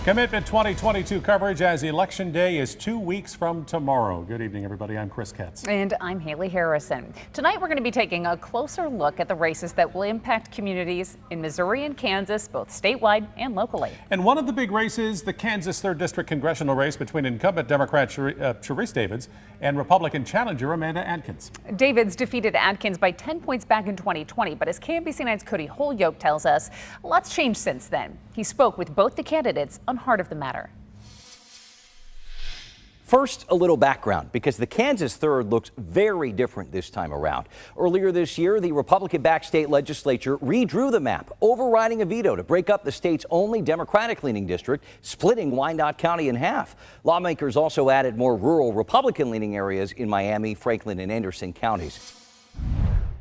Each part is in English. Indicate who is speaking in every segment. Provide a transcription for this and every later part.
Speaker 1: Commitment 2022 coverage as Election Day is 2 weeks from tomorrow. Good evening, everybody. I'm Chris Ketz.
Speaker 2: And I'm Haley Harrison. Tonight, we're going to be taking a closer look at the races that will impact communities in Missouri and Kansas, both statewide and locally.
Speaker 1: And one of the big races, the Kansas 3rd District congressional race between incumbent Democrat Sharice Davids and Republican challenger Amanda Adkins.
Speaker 2: Davids defeated Adkins by 10 points back in 2020, but as KMBC 9's Cody Holyoke tells us, a lot's changed since then. He spoke with both the candidates on Heart of the Matter.
Speaker 3: First, a little background, because the Kansas 3rd looks very different this time around. Earlier this year, the Republican-backed state legislature redrew the map, overriding a veto to break up the state's only Democratic-leaning district, splitting Wyandotte County in half. Lawmakers also added more rural Republican-leaning areas in Miami, Franklin, and Anderson counties.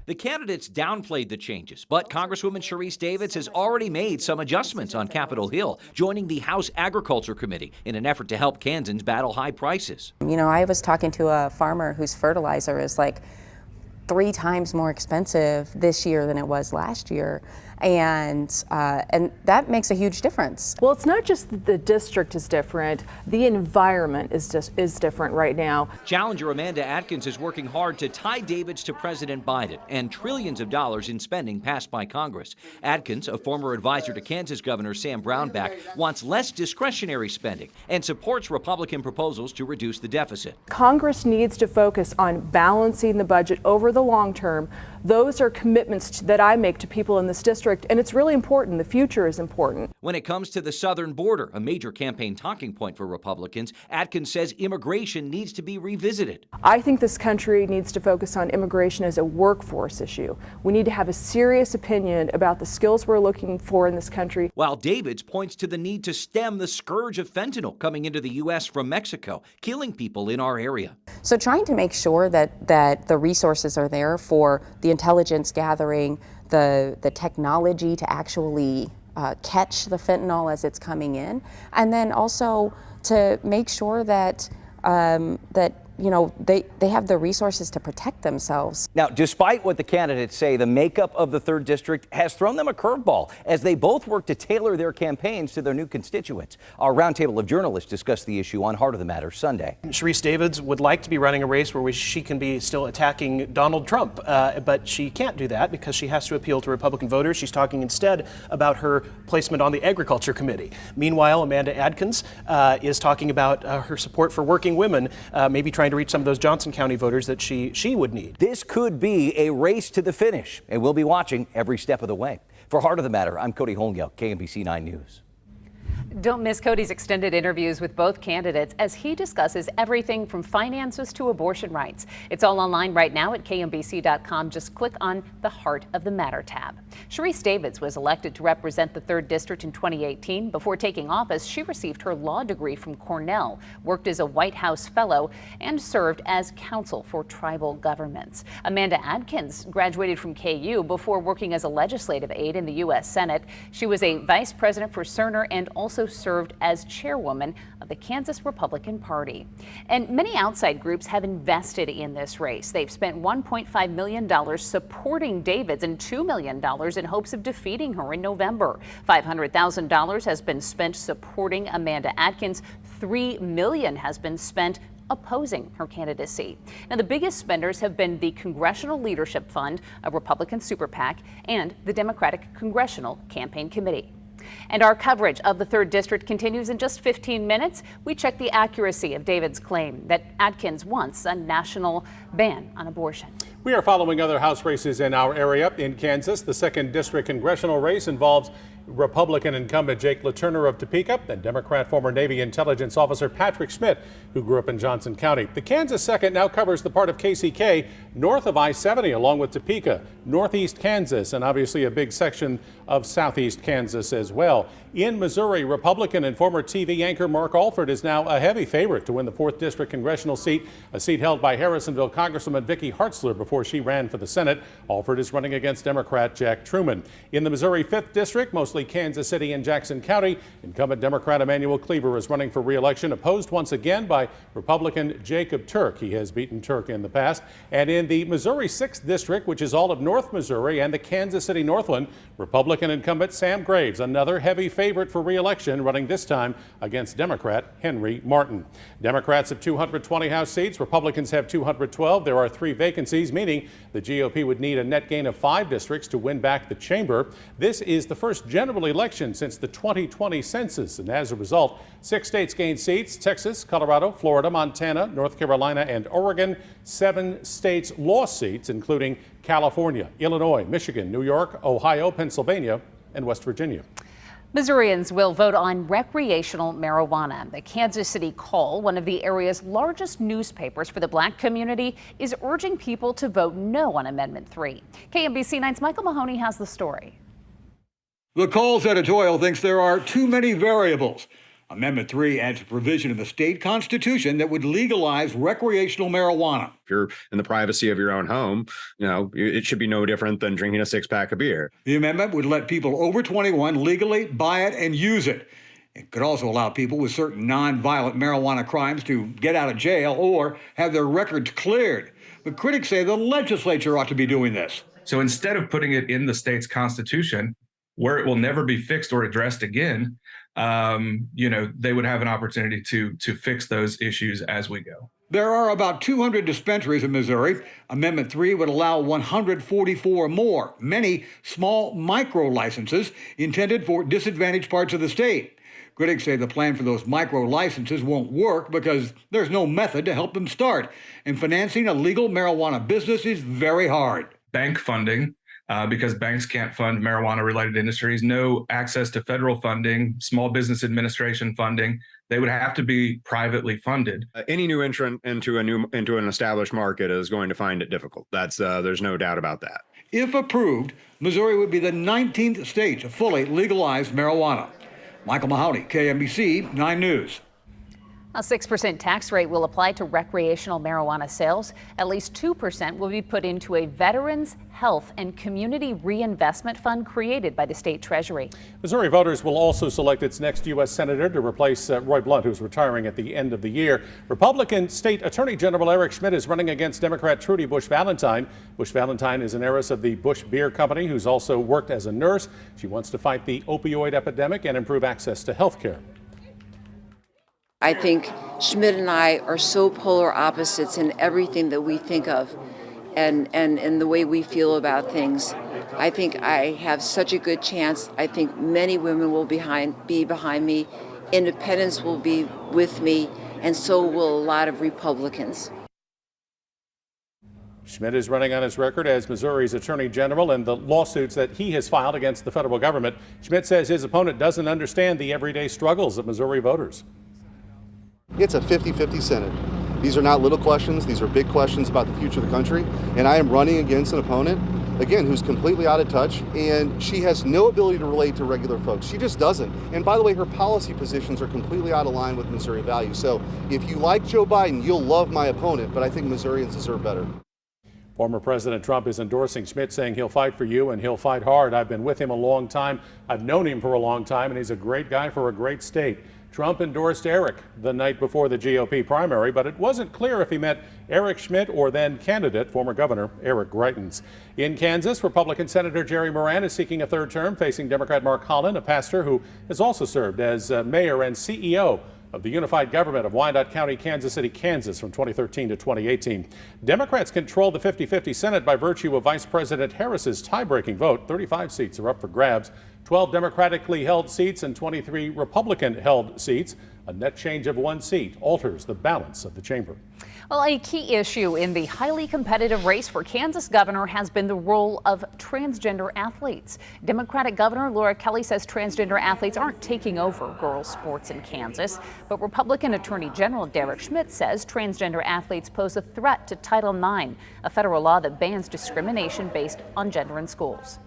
Speaker 4: The candidates downplayed the changes, but Congresswoman Sharice Davids has already made some adjustments on Capitol Hill, joining the House Agriculture Committee in an effort to help Kansans battle high prices.
Speaker 5: You know, I was talking to a farmer whose fertilizer is like 3 times more expensive this year than it was last year. And that makes a huge difference.
Speaker 6: Well, it's not just that the district is different, the environment is different right now.
Speaker 4: Challenger Amanda Adkins is working hard to tie Davids to President Biden and trillions of dollars in spending passed by Congress. Adkins, a former advisor to Kansas Governor Sam Brownback, wants less discretionary spending and supports Republican proposals to reduce the deficit.
Speaker 6: Congress needs to focus on balancing the budget over the long term. Those are commitments that I make to people in this district, and it's really important. The future is important.
Speaker 4: When it comes to the southern border, a major campaign talking point for Republicans, Adkins says immigration needs to be revisited.
Speaker 6: I think this country needs to focus on immigration as a workforce issue. We need to have a serious opinion about the skills we're looking for in this country.
Speaker 4: While Davids points to the need to stem the scourge of fentanyl coming into the U.S. from Mexico, killing people in our area.
Speaker 5: So trying to make sure that the resources are there for the intelligence gathering, the technology to actually catch the fentanyl as it's coming in, and then also to make sure that you know, they have the resources to protect themselves.
Speaker 3: Now, despite what the candidates say, the makeup of the 3rd District has thrown them a curveball as they both work to tailor their campaigns to their new constituents. Our roundtable of journalists discussed the issue on Heart of the Matter Sunday.
Speaker 7: Sharice Davids would like to be running a race where she can be still attacking Donald Trump, but she can't do that because she has to appeal to Republican voters. She's talking instead about her placement on the Agriculture Committee. Meanwhile, Amanda Adkins is talking about her support for working women, maybe trying to reach some of those Johnson County voters that she would need.
Speaker 3: This could be a race to the finish, and we'll be watching every step of the way. For Heart of the Matter, I'm Cody Holyoke, KMBC 9 News.
Speaker 2: Don't miss Cody's extended interviews with both candidates as he discusses everything from finances to abortion rights. It's all online right now at KMBC.com. Just click on the Heart of the Matter tab. Sharice Davids was elected to represent the 3rd District in 2018. Before taking office, she received her law degree from Cornell, worked as a White House fellow, and served as counsel for tribal governments. Amanda Adkins graduated from KU before working as a legislative aide in the U.S. Senate. She was a vice president for Cerner and also served as chairwoman of the Kansas Republican Party. And many outside groups have invested in this race. They've spent $1.5 million supporting Davids and $2 million in hopes of defeating her in November. $500,000 has been spent supporting Amanda Adkins. $3 million has been spent opposing her candidacy. Now, the biggest spenders have been the Congressional Leadership Fund, a Republican super PAC, and the Democratic Congressional Campaign Committee. And our coverage of the 3rd District continues in just 15 minutes. We check the accuracy of David's claim that Adkins wants a national ban on abortion.
Speaker 1: We are following other House races in our area. In Kansas, the 2nd District congressional race involves Republican incumbent Jake LaTurner of Topeka and Democrat former Navy intelligence officer Patrick Schmidt, who grew up in Johnson County. The Kansas 2nd now covers the part of KCK north of I-70 along with Topeka, northeast Kansas, and obviously a big section of southeast Kansas as well. In Missouri, Republican and former TV anchor Mark Alford is now a heavy favorite to win the 4th District congressional seat, a seat held by Harrisonville Congresswoman Vicky Hartzler before she ran for the Senate. Alford is running against Democrat Jack Truman. In the Missouri 5th District, most mostly Kansas City and Jackson County. Incumbent Democrat Emanuel Cleaver is running for re-election, opposed once again by Republican Jacob Turk. He has beaten Turk in the past. And in the Missouri 6th District, which is all of North Missouri and the Kansas City Northland, Republican incumbent Sam Graves, another heavy favorite for re-election, running this time against Democrat Henry Martin. Democrats have 220 House seats. Republicans have 212. There are 3 vacancies, meaning the GOP would need a net gain of 5 districts to win back the chamber. This is the first general election since the 2020 census, and as a result, 6 states gained seats: Texas, Colorado, Florida, Montana, North Carolina, and Oregon. 7 states lost seats, including California, Illinois, Michigan, New York, Ohio, Pennsylvania, and West Virginia.
Speaker 2: Missourians will vote on recreational marijuana. The Kansas City Call, one of the area's largest newspapers for the Black community, is urging people to vote no on Amendment 3. KMBC 9's Michael Mahoney has the story.
Speaker 8: The Call's editorial thinks there are too many variables. Amendment 3 adds a provision in the state constitution that would legalize recreational marijuana.
Speaker 9: If you're in the privacy of your own home, it should be no different than drinking a 6-pack of beer.
Speaker 8: The amendment would let people over 21 legally buy it and use it. It could also allow people with certain non-violent marijuana crimes to get out of jail or have their records cleared. But critics say the legislature ought to be doing this.
Speaker 10: So instead of putting it in the state's constitution, where it will never be fixed or addressed again, they would have an opportunity to fix those issues as we go.
Speaker 8: There are about 200 dispensaries in Missouri. Amendment 3 would allow 144 more, many small micro licenses intended for disadvantaged parts of the state. Critics say the plan for those micro licenses won't work because there's no method to help them start, and financing a legal marijuana business is very hard.
Speaker 10: Bank funding, because banks can't fund marijuana-related industries, no access to federal funding, small business administration funding. They would have to be privately funded.
Speaker 9: Any new entrant into an established market is going to find it difficult. There's no doubt about that.
Speaker 8: If approved, Missouri would be the 19th state to fully legalize marijuana. Michael Mahoney, KMBC 9 News.
Speaker 2: A 6% tax rate will apply to recreational marijuana sales. At least 2% will be put into a Veterans Health and Community Reinvestment Fund created by the state treasury.
Speaker 1: Missouri voters will also select its next U.S. Senator to replace Roy Blunt, who's retiring at the end of the year. Republican State Attorney General Eric Schmitt is running against Democrat Trudy Bush Valentine. Bush Valentine is an heiress of the Bush Beer Company who's also worked as a nurse. She wants to fight the opioid epidemic and improve access to health care.
Speaker 11: I think Schmitt and I are so polar opposites in everything that we think of and the way we feel about things. I think I have such a good chance. I think many women will be behind me. Independents will be with me, and so will a lot of Republicans.
Speaker 1: Schmitt is running on his record as Missouri's Attorney General and the lawsuits that he has filed against the federal government. Schmitt says his opponent doesn't understand the everyday struggles of Missouri voters.
Speaker 12: It's a 50-50 Senate. These are not little questions. These are big questions about the future of the country. And I am running against an opponent, again, who's completely out of touch, and she has no ability to relate to regular folks. She just doesn't. And by the way, her policy positions are completely out of line with Missouri values. So if you like Joe Biden, you'll love my opponent, but I think Missourians deserve better.
Speaker 1: Former President Trump is endorsing Schmitt, saying he'll fight for you and he'll fight hard. I've been with him a long time. I've known him for a long time, and he's a great guy for a great state. Trump endorsed Eric the night before the GOP primary, but it wasn't clear if he meant Eric Schmitt or then candidate, former Governor Eric Greitens. In Kansas, Republican Senator Jerry Moran is seeking a third term, facing Democrat Mark Holland, a pastor who has also served as mayor and CEO of the unified government of Wyandotte County, Kansas City, Kansas from 2013 to 2018. Democrats control the 50-50 Senate by virtue of Vice President Harris's tie-breaking vote. 35 seats are up for grabs. 12 Democratically held seats and 23 Republican held seats. A net change of 1 seat alters the balance of the chamber.
Speaker 2: Well, a key issue in the highly competitive race for Kansas governor has been the role of transgender athletes. Democratic Governor Laura Kelly says transgender athletes aren't taking over girls' sports in Kansas, but Republican Attorney General Derek Schmitt says transgender athletes pose a threat to Title IX, a federal law that bans discrimination based on gender in schools.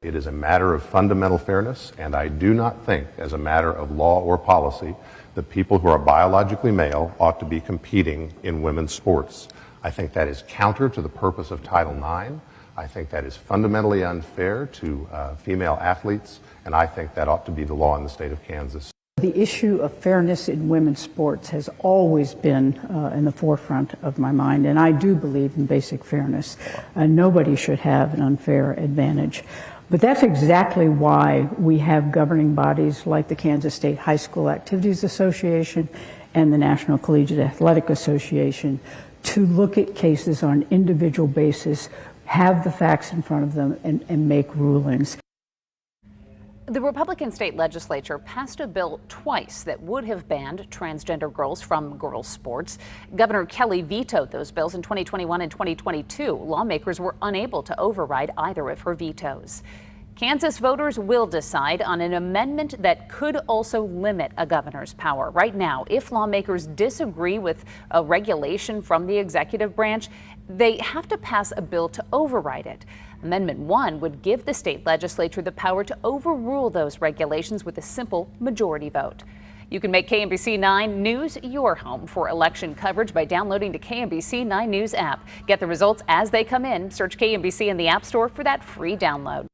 Speaker 13: It is a matter of fundamental fairness, and I do not think, as a matter of law or policy, that people who are biologically male ought to be competing in women's sports. I think that is counter to the purpose of Title IX. I think that is fundamentally unfair to female athletes, and I think that ought to be the law in the state of Kansas.
Speaker 14: The issue of fairness in women's sports has always been in the forefront of my mind, and I do believe in basic fairness. Nobody should have an unfair advantage. But that's exactly why we have governing bodies like the Kansas State High School Activities Association and the National Collegiate Athletic Association to look at cases on an individual basis, have the facts in front of them, and make rulings.
Speaker 2: The Republican state legislature passed a bill twice that would have banned transgender girls from girls' sports. Governor Kelly vetoed those bills in 2021 and 2022. Lawmakers were unable to override either of her vetoes. Kansas voters will decide on an amendment that could also limit a governor's power. Right now, if lawmakers disagree with a regulation from the executive branch, they have to pass a bill to override it. Amendment 1 would give the state legislature the power to overrule those regulations with a simple majority vote. You can make KMBC 9 News your home for election coverage by downloading the KMBC 9 News app. Get the results as they come in. Search KMBC in the App Store for that free download.